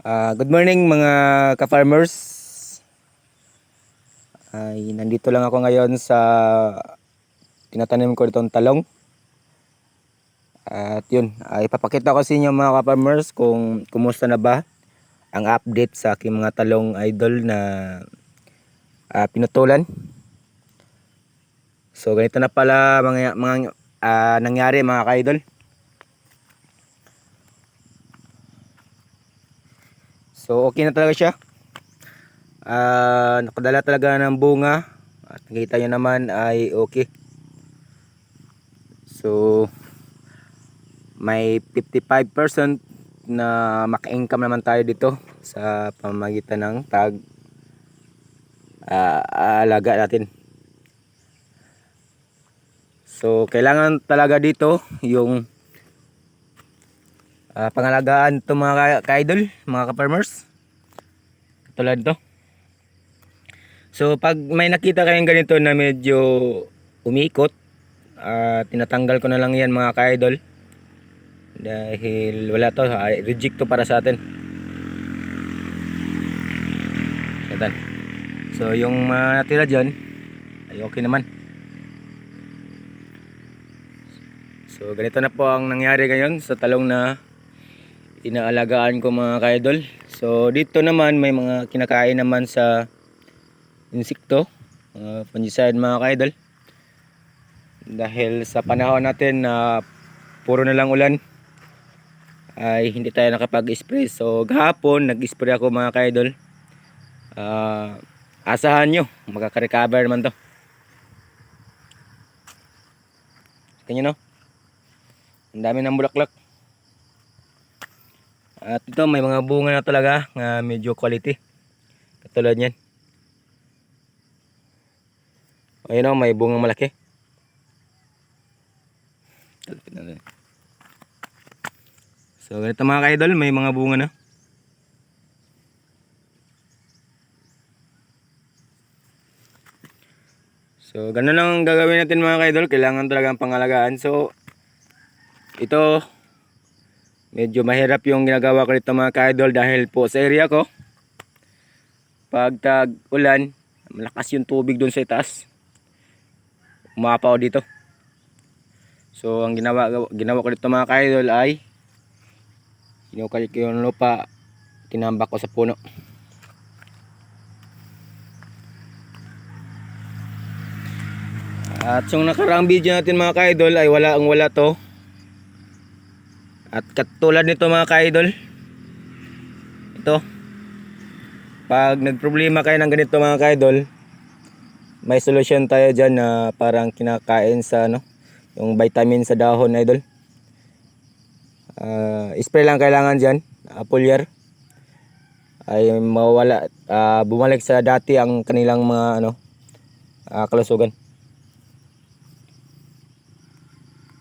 Good morning mga ka-farmers. Nandito lang ako ngayon sa tinatanim ko itong talong. At yun, ipapakita ko sa inyo mga ka-farmers kung kumusta na ba ang update sa aking mga talong idol na pinutulan. So ganito na pala mga nangyari mga ka-idol. So okay na talaga siya. Nakadala talaga ng bunga at nakita nyo naman ay okay. So may 55% na maka-income naman tayo dito sa pamamagitan ng alaga natin. So kailangan talaga dito yung pangalagaan ito mga ka-idol, mga ka-farmers. Katulad ito. So pag may nakita kayong ganito na medyo umiikot, tinatanggal ko na lang yan mga ka-idol. Dahil wala to, reject to para sa atin. So yung natira dyan ay okay naman. So ganito na po ang nangyari ngayon sa talong na inaalagaan ko mga ka-idol. So dito naman may mga kinakain naman sa insekto, fungicide mga ka-idol. Dahil sa panahon natin na puro na lang ulan ay hindi tayo nakapag-spray. So gahapon nag-spray ako mga ka-idol. Asahan nyo, makaka-recover naman to. Tingnan nyo, ang dami ng bulaklak. At ito may mga bunga na talaga na medyo quality. Katulad yan. Ayun o, may bungang malaki. So ganito mga ka-idol, may mga bunga na. So ganun lang ang gagawin natin mga ka-idol. Kailangan talagang pangalagaan. So ito medyo mahirap yung ginagawa ko dito mga ka-idol dahil po sa area ko pag tag-ulan malakas yung tubig doon sa itaas, umapaw dito. So ang ginawa ko dito mga ka-idol ay kinukalik ko yung lupa, tinambak ko sa puno. At yung nakaraang video natin mga ka-idol ay wala to. At katulad nito mga ka-idol, ito, pag nagproblema kayo ng ganito mga ka-idol, may solusyon tayo dyan na parang kinakain sa yung vitamin sa dahon idol. Spray lang kailangan dyan, foliar, ay mawala, bumalik sa dati ang kanilang mga kalusugan.